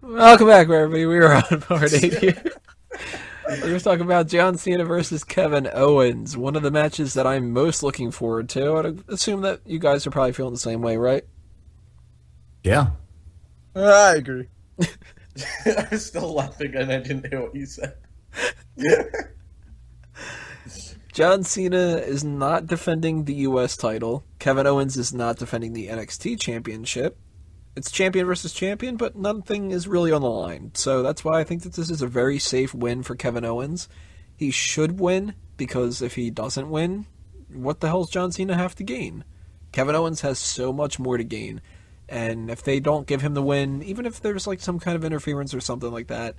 Welcome back, everybody. We were on part 8 here. We were talking about John Cena versus Kevin Owens, one of the matches that I'm most looking forward to. I'd assume that you guys are probably feeling the same way, right? Yeah. I agree. I was still laughing and I didn't hear what you said. John Cena is not defending the U.S. title. Kevin Owens is not defending the NXT championship. It's champion versus champion, but nothing is really on the line. So that's why I think that this is a very safe win for Kevin Owens. He should win, because if he doesn't win, what the hell does John Cena have to gain? Kevin Owens has so much more to gain. And if they don't give him the win, even if there's like some kind of interference or something like that,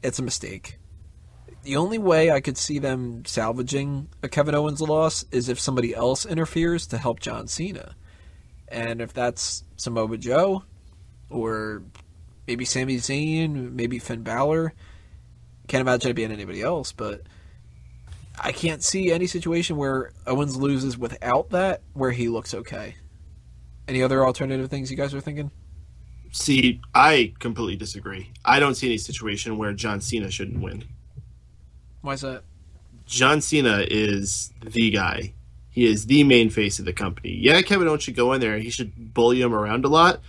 it's a mistake. The only way I could see them salvaging a Kevin Owens loss is if somebody else interferes to help John Cena. And if that's Samoa Joe, or maybe Sami Zayn, maybe Finn Balor, can't imagine it being anybody else, but I can't see any situation where Owens loses without that, where he looks okay. Any other alternative things you guys are thinking? See, I completely disagree. I don't see any situation where John Cena shouldn't win. Why is that? John Cena is the guy. He is the main face of the company. Yeah, Kevin Owens should go in there. He should bully him around a lot.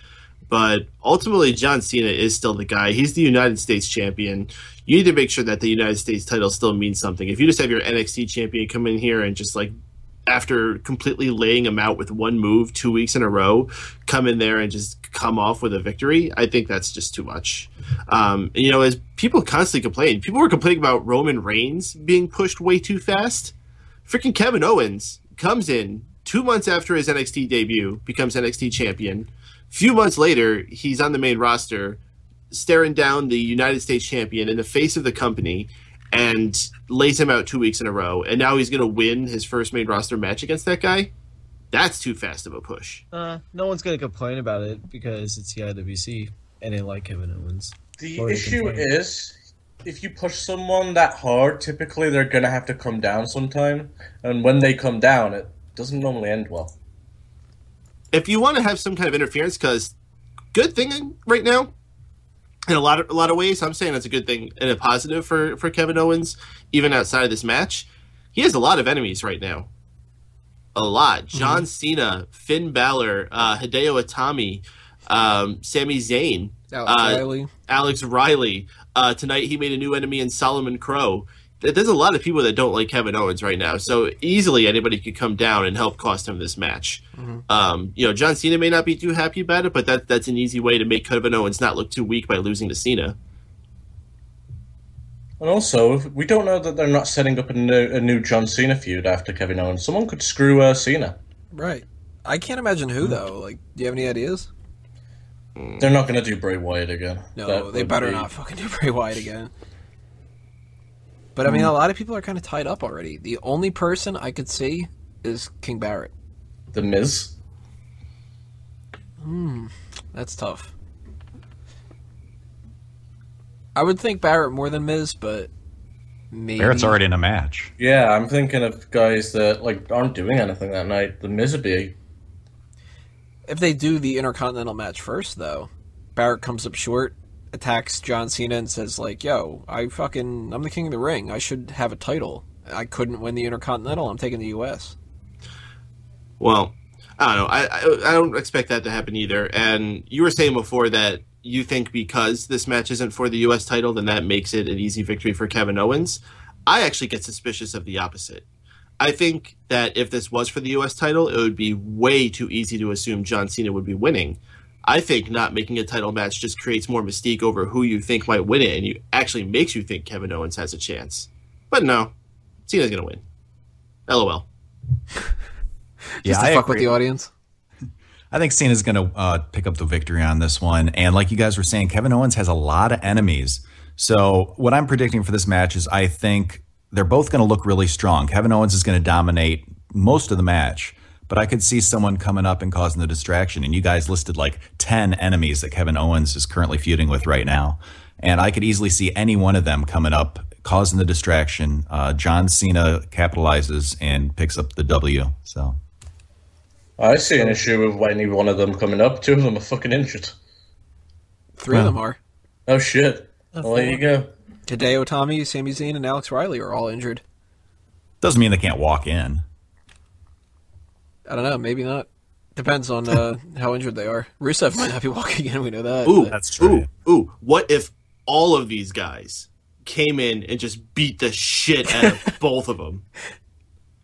But ultimately, John Cena is still the guy. He's the United States champion. You need to make sure that the United States title still means something. If you just have your NXT champion come in here and just like, after completely laying him out with one move 2 weeks in a row, come in there and just come off with a victory, I think that's just too much. As people constantly complain, people were complaining about Roman Reigns being pushed way too fast. Freaking Kevin Owens comes in 2 months after his NXT debut, becomes NXT champion. Few months later, he's on the main roster, staring down the United States champion in the face of the company, and lays him out 2 weeks in a row. And now he's going to win his first main roster match against that guy? That's too fast of a push. No one's going to complain about it because it's the IWC and they like Kevin Owens. The issue is, if you push someone that hard, typically they're going to have to come down sometime. And when they come down, it doesn't normally end well. If you want to have some kind of interference, because good thing right now, in a lot of ways, I'm saying it's a good thing and a positive for Kevin Owens, even outside of this match. He has a lot of enemies right now. A lot. John Cena, Finn Balor, Hideo Itami, Sami Zayn, Alex Riley. Tonight he made a new enemy in Solomon Crow. There's a lot of people that don't like Kevin Owens right now, so easily anybody could come down and help cost him this match. John Cena may not be too happy about it, but that's an easy way to make Kevin Owens not look too weak by losing to Cena. And also, we don't know that they're not setting up a new John Cena feud after Kevin Owens. Someone could screw Cena. Right. I can't imagine who, though. Like, do you have any ideas? They're not going to do Bray Wyatt again. No, they better not fucking do Bray Wyatt again. But, I mean, a lot of people are kind of tied up already. The only person I could see is King Barrett. The Miz? That's tough. I would think Barrett more than Miz, but maybe... Barrett's already in a match. Yeah, I'm thinking of guys that aren't doing anything that night. The Miz would be... If they do the Intercontinental match first, though, Barrett comes up short, attacks John Cena and says, yo, I'm the king of the ring. I should have a title. I couldn't win the Intercontinental. I'm taking the U.S. Well, I don't know. I don't expect that to happen either. And you were saying before that you think because this match isn't for the U.S. title, then that makes it an easy victory for Kevin Owens. I actually get suspicious of the opposite. I think that if this was for the U.S. title, it would be way too easy to assume John Cena would be winning. I think not making a title match just creates more mystique over who you think might win it, and you actually makes you think Kevin Owens has a chance. But no, Cena's going to win. LOL. Just to fuck with the audience. I think Cena's going to pick up the victory on this one. And like you guys were saying, Kevin Owens has a lot of enemies. So what I'm predicting for this match is I think they're both going to look really strong. Kevin Owens is going to dominate most of the match, but I could see someone coming up and causing the distraction. And you guys listed like 10 enemies that Kevin Owens is currently feuding with right now. And I could easily see any one of them coming up, causing the distraction. John Cena capitalizes and picks up the W. So I see an issue with any one of them coming up. Two of them are fucking injured. Three of them are. Oh shit! Well, there you go. Hideo Itami, Sami Zayn, and Alex Riley are all injured. Doesn't mean they can't walk in. I don't know, maybe not. Depends on how injured they are. Rusev might not be walking in, we know that. Ooh, but- That's true. Ooh, what if all of these guys came in and just beat the shit out of both of them?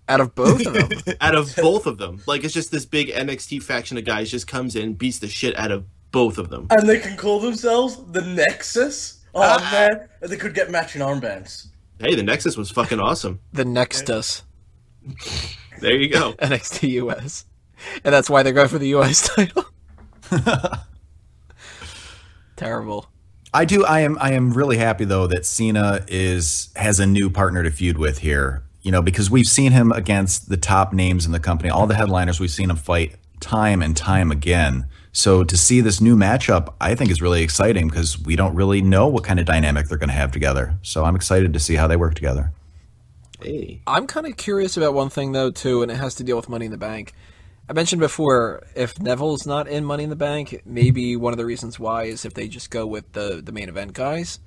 Out of both of them. Out of both of them. Like, it's just this big NXT faction of guys just comes in, beats the shit out of both of them. And they can call themselves the Nexus. Oh man, they could get matching armbands. Hey, the Nexus was fucking awesome. The Nexus. There you go. NXT US. And that's why they're going for the US title. Terrible. I am really happy though that Cena has a new partner to feud with here. You know, because we've seen him against the top names in the company, all the headliners. We've seen him fight time and time again. So to see this new matchup, I think is really exciting because we don't really know what kind of dynamic they're going to have together. So I'm excited to see how they work together. Hey. I'm kind of curious about one thing, though, too, and it has to deal with Money in the Bank. I mentioned before, if Neville's not in Money in the Bank, maybe one of the reasons why is if they just go with the main event guys.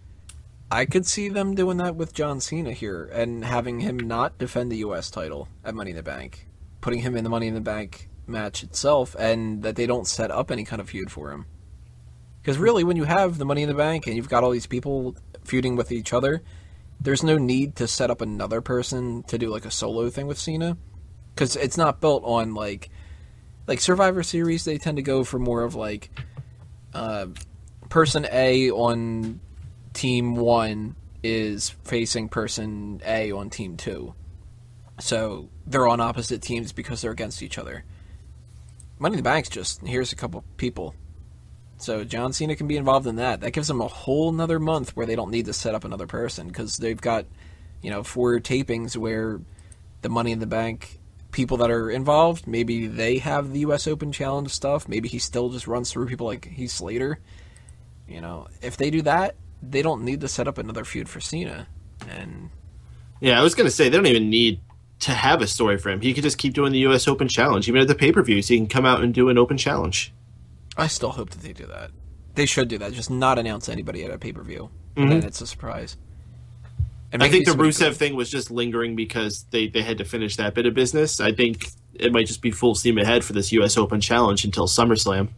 I could see them doing that with John Cena here and having him not defend the U.S. title at Money in the Bank, putting him in the Money in the Bank match itself, and that they don't set up any kind of feud for him. Because really, when you have the Money in the Bank and you've got all these people feuding with each other, there's no need to set up another person to do like a solo thing with Cena, because it's not built on like Survivor Series. They tend to go for more of like person A on Team 1 is facing person A on Team 2. So they're on opposite teams because they're against each other. Money in the Bank's just, here's a couple people. So John Cena can be involved in that. That gives them a whole nother month where they don't need to set up another person because they've got, 4 tapings where the Money in the Bank people that are involved, maybe they have the U.S. Open Challenge stuff. Maybe he still just runs through people like Heath Slater. If they do that, they don't need to set up another feud for Cena. And Yeah, I was going to say, they don't even need to have a story for him. He could just keep doing the U.S. Open Challenge. Even at the pay-per-views, he can come out and do an Open Challenge. I still hope that they do that. They should do that. Just not announce anybody at a pay-per-view. Mm-hmm. Then it's a surprise. And I make think the these somebody Rusev good. thing was just lingering because they had to finish that bit of business. I think it might just be full steam ahead for this U.S. Open Challenge until SummerSlam.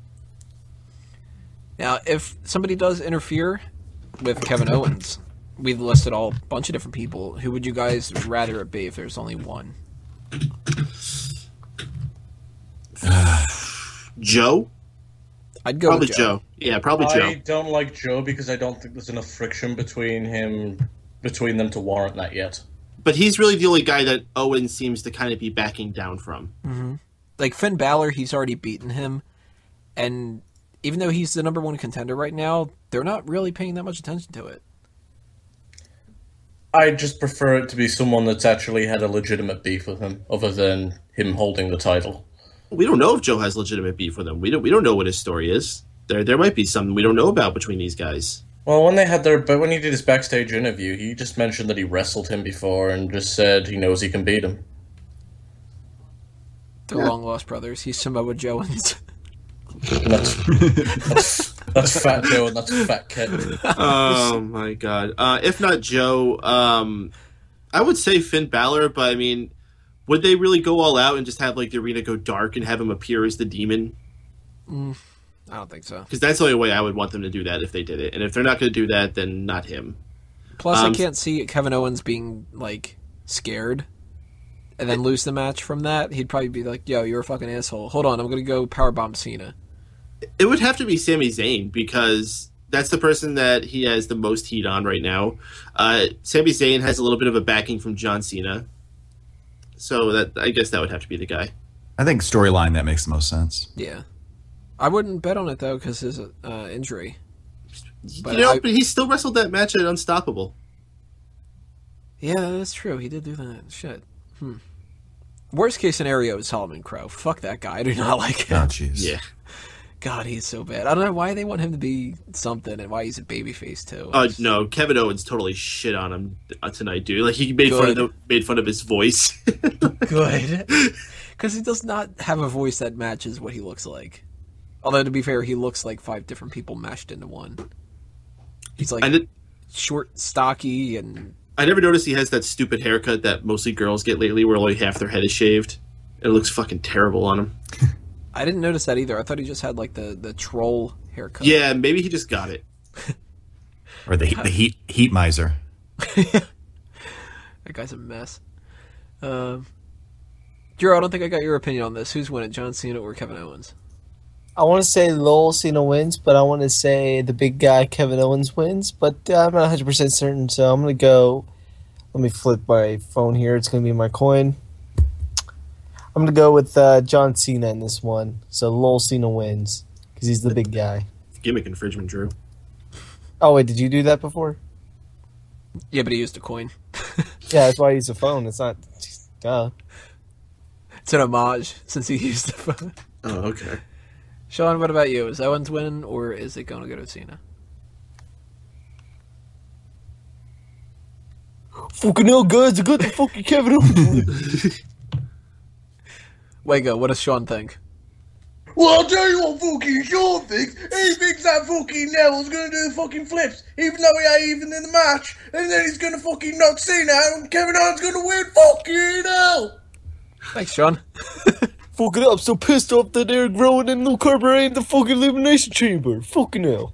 Now, if somebody does interfere with Kevin Owens, we've listed a bunch of different people. Who would you guys rather it be if there's only one? Joe? I'd go Probably with Joe. Yeah, probably I Joe. don't like Joe because I don't think there's enough friction between them to warrant that yet. But he's really the only guy that Owens seems to kind of be backing down from. Like Finn Balor, he's already beaten him. And even though he's the number one contender right now, they're not really paying that much attention to it. I just prefer it to be someone that's actually had a legitimate beef with him, other than him holding the title. We don't know if Joe has legitimate beef with him. We don't know what his story is. There might be something we don't know about between these guys. Well, when he did his backstage interview, he just mentioned that he wrestled him before and just said he knows he can beat him. They're long-lost brothers. He's Samoa Joe and... And that's Fat Joe and that's Fat Kid. Oh my god. If not Joe, I would say Finn Balor, but I mean, would they really go all out and just have like the arena go dark and have him appear as the demon? I don't think so. Because that's the only way I would want them to do that if they did it. And if they're not going to do that, then not him. Plus, I can't see Kevin Owens being, like, scared and then lose the match from that. He'd probably be like, yo, you're a fucking asshole. Hold on, I'm going to go powerbomb Cena. It would have to be Sami Zayn because that's the person that he has the most heat on right now. Sami Zayn has a little bit of a backing from John Cena. So I guess that would have to be the guy. I think storyline that makes the most sense. Yeah. I wouldn't bet on it, though, because his injury. But But he still wrestled that match at Unstoppable. Yeah, that's true. He did do that. Shit. Worst case scenario is Solomon Crow. Fuck that guy. I do not like him. Oh, jeez. Yeah. God, he's so bad. I don't know why they want him to be something and why he's a babyface, too. No, Kevin Owens totally shit on him tonight, dude. Like, he made fun of his voice. Good. Because he does not have a voice that matches what he looks like. Although, to be fair, he looks like 5 different people mashed into one. He's like short, stocky, and I never noticed he has that stupid haircut that mostly girls get lately, where only half their head is shaved. It looks fucking terrible on him. I didn't notice that either. I thought he just had like the troll haircut. Yeah, maybe he just got it. Or the heat miser. That guy's a mess. Drew, I don't think I got your opinion on this. Who's winning, John Cena or Kevin Owens? I want to say Lowell Cena wins, but I want to say the big guy Kevin Owens wins, but I'm not 100% certain, so I'm going to go. Let me flip my phone here. It's going to be my coin. I'm going to go with John Cena in this one. So Lowell Cena wins because he's the big guy. Gimmick infringement, Drew. Oh, wait, did you do that before? Yeah, but he used a coin. Yeah, that's why I use the phone. It's not. Duh. It's an homage since he used the phone. Oh, okay. Sean, what about you? Is Owens winning or is it going to go to Cena? Fucking hell, guys, I got the fucking Kevin Owens. Wego, what does Sean think? Well, I'll tell you what fucking Sean thinks. He thinks that fucking Neville's gonna do the fucking flips, even though he ain't even in the match. And then he's gonna fucking knock Cena out and Kevin Owens gonna win. Fucking hell! Thanks, Sean. Fucking hell, I'm so pissed off that they're growing in no carburetor in the fucking elimination chamber. Fucking hell.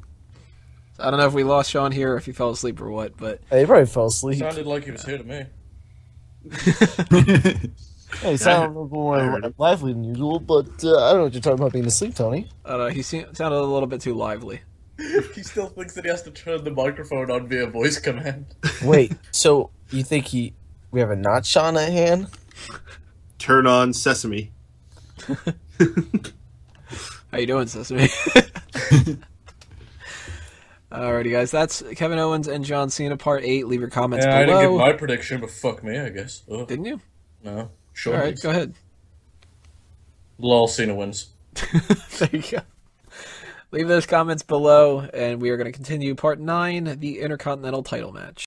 I don't know if we lost Sean here or if he fell asleep or what, but Hey, he probably fell asleep. Sounded like he was here to me. Hey, he sounded a little more lively than usual, but I don't know what you're talking about being asleep, Tony. I don't know, he sounded a little bit too lively. He still thinks that he has to turn the microphone on via voice command. Wait, so you think we have a not Sean at hand? Turn on Sesame. How you doing, Sesame? Alrighty, guys, that's Kevin Owens and John Cena, Part 8. Leave your comments Yeah, I below. didn't get my prediction, but fuck me, I guess. Ugh. Didn't you? No. Sure. Alright, go ahead. Lol, Cena wins. There you go. Leave those comments below, and we are going to continue Part 9, the Intercontinental title match.